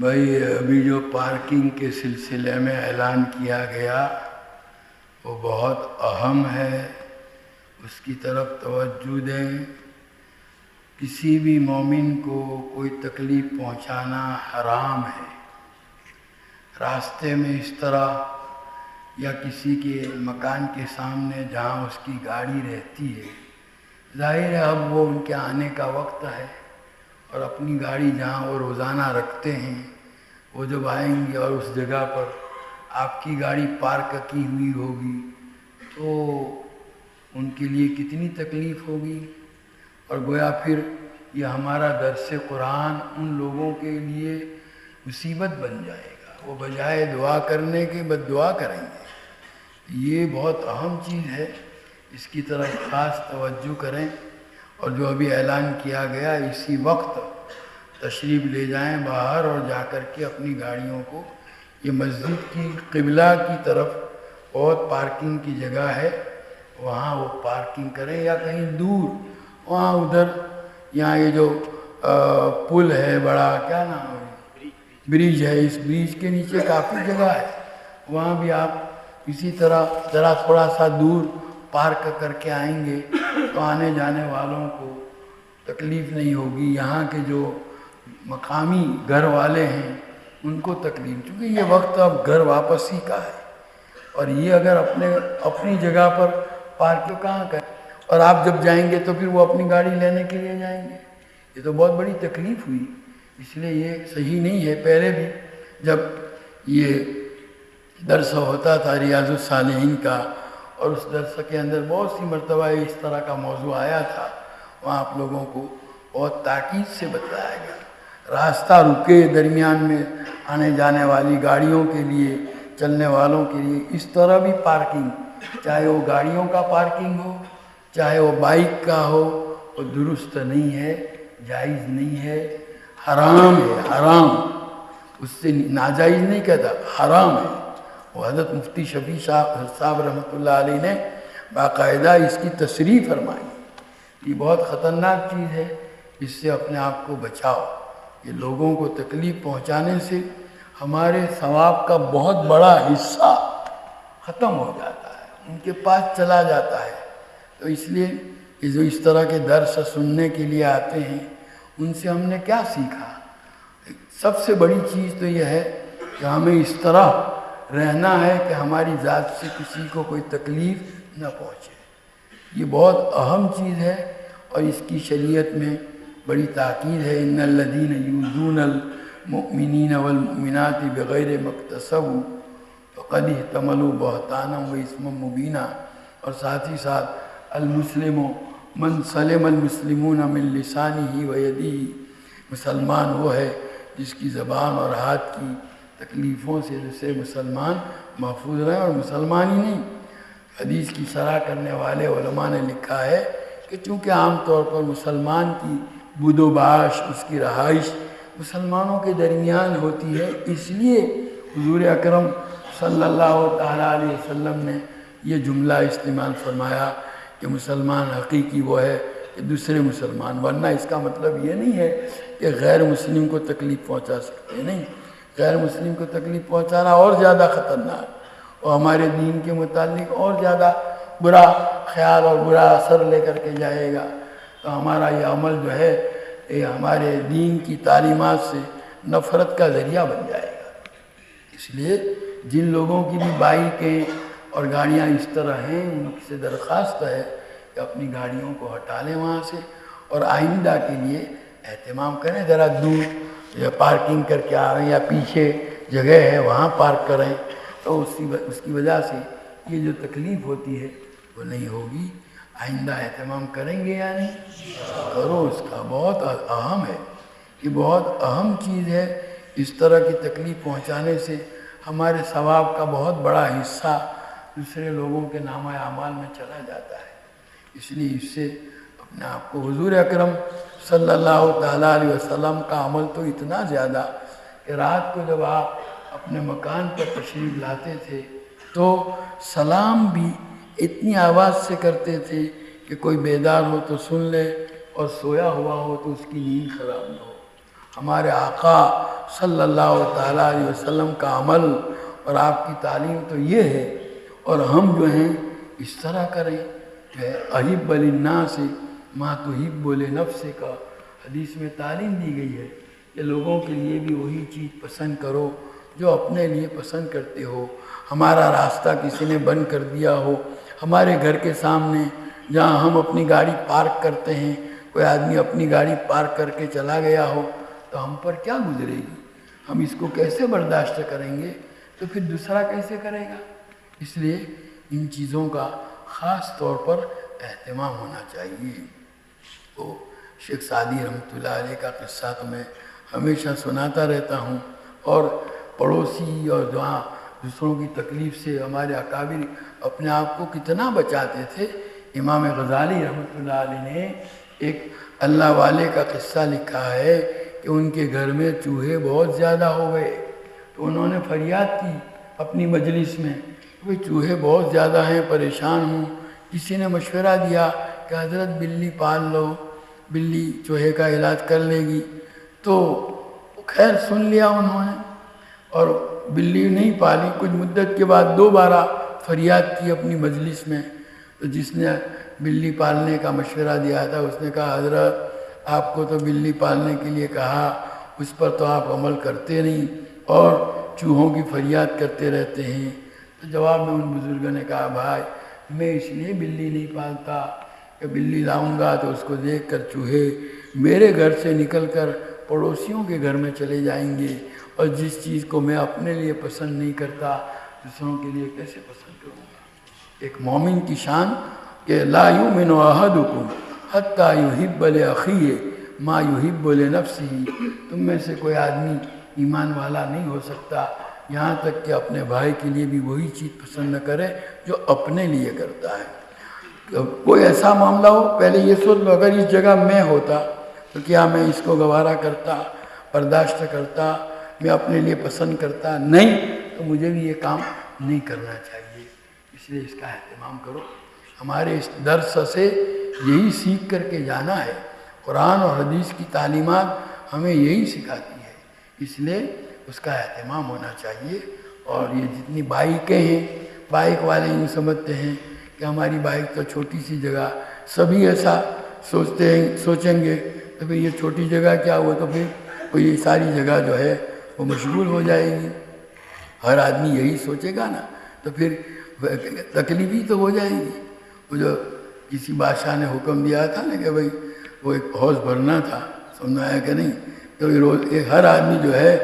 بھائی ابھی جو پارکنگ کے سلسلے میں اعلان کیا گیا وہ بہت اہم ہے، اس کی طرف توجہ دیں۔ کسی بھی مومن کو کوئی تکلیف پہنچانا حرام ہے۔ راستے میں اس طرح یا کسی کے مکان کے سامنے جہاں اس کی گاڑی رہتی ہے، ظاہر ہے اب وہ ان کے آنے کا وقت ہے، اور اپنی گاڑی جہاں وہ روزانہ رکھتے ہیں وہ جب آئیں گے اور اس جگہ پر آپ کی گاڑی پارک کی ہوئی ہوگی تو ان کے لیے کتنی تکلیف ہوگی، اور گویا پھر یہ ہمارا درس قرآن ان لوگوں کے لیے مصیبت بن جائے گا، وہ بجائے دعا کرنے کے بد دعا کریں گے۔ یہ بہت اہم چیز ہے، اس کی طرف خاص توجہ کریں، اور جو ابھی اعلان کیا گیا اسی وقت تشریف لے جائیں باہر، اور جا کر کے اپنی گاڑیوں کو، یہ مسجد کی قبلہ کی طرف بہت پارکنگ کی جگہ ہے، وہاں وہ پارکنگ کریں، یا کہیں دور وہاں ادھر یہاں یہ جو پل ہے بڑا، کیا نام ہے، برج ہے، اس برج کے نیچے کافی جگہ ہے، وہاں بھی آپ اسی طرح ذرا تھوڑا سا دور پارک کر کے آئیں گے تو آنے جانے والوں کو تکلیف نہیں ہوگی، یہاں کے جو مقامی گھر والے ہیں ان کو تکلیف، چونکہ یہ وقت اب گھر واپسی کا ہے، اور یہ اگر اپنی جگہ پر پارک کہاں کریں، اور آپ جب جائیں گے تو پھر وہ اپنی گاڑی لینے کے لیے جائیں گے، یہ تو بہت بڑی تکلیف ہوئی، اس لیے یہ صحیح نہیں ہے۔ پہلے بھی جب یہ درس ہوتا تھا ریاض الصالحین کا، اور اس درس کے اندر بہت سی مرتبہ اس طرح کا موضوع آیا تھا، وہاں آپ لوگوں کو بہت تاکید سے بتایا گیا، راستہ رکے درمیان میں آنے جانے والی گاڑیوں کے لیے، چلنے والوں کے لیے اس طرح بھی پارکنگ، چاہے وہ گاڑیوں کا پارکنگ ہو چاہے وہ بائک کا ہو، وہ درست نہیں ہے، جائز نہیں ہے، حرام ہے، حرام، اس سے ناجائز نہیں کہتا، حرام ہے۔ وہ حضرت مفتی شفیع صاحب رحمۃ اللہ علیہ نے باقاعدہ اس کی تصریح فرمائی، یہ بہت خطرناک چیز ہے، اس سے اپنے آپ کو بچاؤ۔ یہ لوگوں کو تکلیف پہنچانے سے ہمارے ثواب کا بہت بڑا حصہ ختم ہو جاتا ہے، ان کے پاس چلا جاتا ہے۔ تو اس لیے یہ جو اس طرح کے درس سننے کے لیے آتے ہیں، ان سے ہم نے کیا سیکھا؟ سب سے بڑی چیز تو یہ ہے کہ ہمیں اس طرح رہنا ہے کہ ہماری ذات سے کسی کو کوئی تکلیف نہ پہنچے، یہ بہت اہم چیز ہے، اور اس کی شریعت میں بڑی تاکید ہے۔ ان الذین یؤذون المؤمنین والمؤمنات بغیر ما اکتسبوا فقد احتملوا بہتانا واثما مبینا، اور ساتھ ہی ساتھ المسلم من سلم المسلمون من لسانہ ویدہ، مسلمان وہ ہے جس کی زبان اور ہاتھ کی تکلیفوں سے مسلمان محفوظ رہے، اور مسلمان ہی نہیں، حدیث کی شرح کرنے والے علماء نے لکھا ہے کہ چونکہ عام طور پر مسلمان کی بود و باش، اس کی رہائش مسلمانوں کے درمیان ہوتی ہے، اس لیے حضور اکرم صلی اللہ تعالیٰ علیہ وسلم نے یہ جملہ استعمال فرمایا کہ مسلمان حقیقی وہ ہے کہ دوسرے مسلمان، ورنہ اس کا مطلب یہ نہیں ہے کہ غیر مسلم کو تکلیف پہنچا سکتے، نہیں، غیر مسلم کو تکلیف پہنچانا اور زیادہ خطرناک، اور ہمارے دین کے متعلق اور زیادہ برا خیال اور برا اثر لے کر کے جائے گا، تو ہمارا یہ عمل جو ہے یہ ہمارے دین کی تعلیمات سے نفرت کا ذریعہ بن جائے گا۔ اس لیے جن لوگوں کی بھی بائکیں اور گاڑیاں اس طرح ہیں، ان سے درخواست ہے کہ اپنی گاڑیوں کو ہٹا لیں وہاں سے، اور آئندہ کے لیے اہتمام کریں، ذرا دور یا پارکنگ کر کے آ رہے ہیں یا پیچھے جگہ ہے وہاں پارک کریں، تو اس کی وجہ سے یہ جو تکلیف ہوتی ہے وہ نہیں ہوگی۔ آئندہ اہتمام کریں گے یا نہیں؟ کرو، اس کا بہت اہم ہے، یہ بہت اہم چیز ہے، اس طرح کی تکلیف پہنچانے سے ہمارے ثواب کا بہت بڑا حصہ دوسرے لوگوں کے نامہ اعمال میں چلا جاتا ہے، اس لیے اس سے اپنے آپ کو، حضور اکرم صلی اللہ تعالیٰ علیہ وسلم کا عمل تو اتنا زیادہ کہ رات کو جب آپ اپنے مکان پر تشریف لاتے تھے تو سلام بھی اتنی آواز سے کرتے تھے کہ کوئی بیدار ہو تو سن لے، اور سویا ہوا ہو تو اس کی نیند خراب نہ ہو، ہمارے آقا صلی اللہ تعالیٰ علیہ وسلم کا عمل اور آپ کی تعلیم تو یہ ہے، اور ہم جو ہیں اس طرح کریں کہ احب للناس ما تحب لنفسک، حدیث میں تعلیم دی گئی ہے کہ لوگوں کے لیے بھی وہی چیز پسند کرو جو اپنے لیے پسند کرتے ہو۔ ہمارا راستہ کسی نے بند کر دیا ہو، ہمارے گھر کے سامنے جہاں ہم اپنی گاڑی پارک کرتے ہیں کوئی آدمی اپنی گاڑی پارک کر کے چلا گیا ہو تو ہم پر کیا گزرے گی؟ ہم اس کو کیسے برداشت کریں گے؟ تو پھر دوسرا کیسے کرے گا؟ اس لیے ان چیزوں کا خاص طور پر اہتمام ہونا چاہیے۔ تو شیخ سعدی رحمۃ اللہ علیہ کا قصہ تو میں ہمیشہ سناتا رہتا ہوں، اور پڑوسی اور جہاں دوسروں کی تکلیف سے ہمارے اکابر اپنے آپ کو کتنا بچاتے تھے۔ امام غزالی رحمۃ اللہ علیہ نے ایک اللہ والے کا قصہ لکھا ہے کہ ان کے گھر میں چوہے بہت زیادہ ہو گئے، تو انہوں نے فریاد کی اپنی مجلس میں کہ چوہے بہت زیادہ ہیں، پریشان ہوں۔ کسی نے مشورہ دیا کہ حضرت بلی پال لو، بلی چوہے کا علاج کر لے گی۔ تو خیر سن لیا انہوں نے اور بلی نہیں پالی۔ کچھ مدت کے بعد دوبارہ فریاد کی اپنی مجلس میں، تو جس نے بلی پالنے کا مشورہ دیا تھا اس نے کہا حضرت آپ کو تو بلی پالنے کے لیے کہا، اس پر تو آپ عمل کرتے نہیں اور چوہوں کی فریاد کرتے رہتے ہیں۔ تو جواب میں ان بزرگوں نے کہا بھائی میں اس لیے بلی نہیں پالتا کہ بلی لاؤں گا تو اس کو دیکھ کر چوہے میرے گھر سے نکل کر پڑوسیوں کے گھر میں چلے جائیں گے، اور جس چیز کو میں اپنے لیے پسند نہیں کرتا دوسروں کے لیے کیسے پسند کروں گا؟ ایک مومن کی شان کہ لا یؤمن احدکم حتی یحب لاخیہ ما یحب لنفسہ، تم میں سے کوئی آدمی ایمان والا نہیں ہو سکتا یہاں تک کہ اپنے بھائی کے لیے بھی وہی چیز پسند نہ کرے جو اپنے لیے کرتا ہے۔ کوئی ایسا معاملہ ہو پہلے یہ سوچ لو اگر اس جگہ میں ہوتا تو کیا میں اس کو گوارا کرتا، برداشت کرتا، میں اپنے لیے پسند کرتا؟ نہیں، تو مجھے بھی یہ کام نہیں کرنا چاہیے۔ اس لیے اس کا اہتمام کرو۔ ہمارے اس درس سے یہی سیکھ کر کے جانا ہے، قرآن اور حدیث کی تعلیمات ہمیں یہی سکھاتی ہے، اس لیے اس کا اہتمام ہونا چاہیے۔ اور یہ جتنی بائکیں ہیں، بائک والے یوں سمجھتے ہیں کہ ہماری بائک تو چھوٹی سی جگہ، سبھی ایسا سوچیں گے تو پھر یہ چھوٹی جگہ کیا ہوا، تو پھر یہ ساری جگہ جو ہے وہ مشغول ہو جائے گی۔ ہر آدمی یہی سوچے گا نا تو پھر تکلیف ہی تو ہو جائے گی۔ وہ جو کسی بادشاہ نے حکم دیا تھا نا کہ بھائی وہ ایک حوض بھرنا تھا، سننا ہے کہ نہیں، تو روز ہر آدمی جو ہے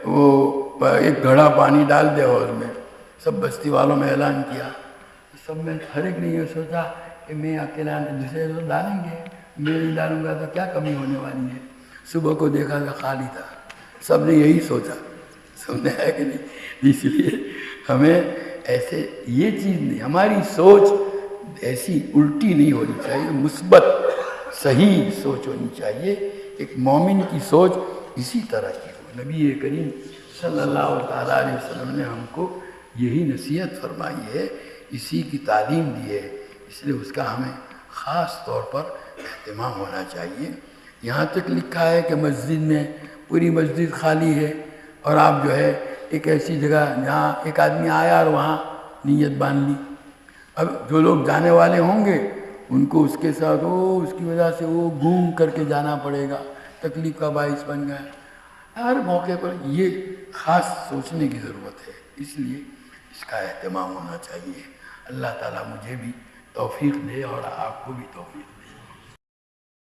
وہ ایک گھڑا پانی ڈال دے حوض میں۔ سب بستی والوں میں اعلان کیا، سب میں ہر ایک نے یہ سوچا کہ میں اکیلا دوسرے لوگ ڈالیں گے، میں نہیں ڈالوں گا تو کیا کمی ہونے والی ہے۔ صبح کو دیکھا کہ خالی تھا، سب نے یہی سوچا، سب نے ہے کہ نہیں۔ اس لیے ہمیں ایسے یہ چیز نہیں، ہماری سوچ ایسی الٹی نہیں ہونی چاہیے، مثبت صحیح سوچ ہونی چاہیے۔ ایک مومن کی سوچ اسی طرح کی ہو۔ نبی کریم صلی اللہ تعالیٰ علیہ وسلم نے ہم کو یہی نصیحت فرمائی ہے، اسی کی تعلیم دی ہے، اس لیے اس کا ہمیں خاص طور پر اہتمام ہونا چاہیے۔ یہاں تک لکھا ہے کہ مسجد میں پوری مسجد خالی ہے اور آپ جو ہے ایک ایسی جگہ جہاں ایک آدمی آیا اور وہاں نیت باندھ لی، اب جو لوگ جانے والے ہوں گے ان کو اس کے ساتھ اس کی وجہ سے وہ گھوم کر کے جانا پڑے گا، تکلیف کا باعث بن گیا۔ ہر موقع پر یہ خاص سوچنے کی ضرورت ہے، اس لیے اس کا اہتمام ہونا چاہیے۔ اللہ تعالیٰ مجھے بھی توفیق دے اور آپ کو بھی توفیق دے۔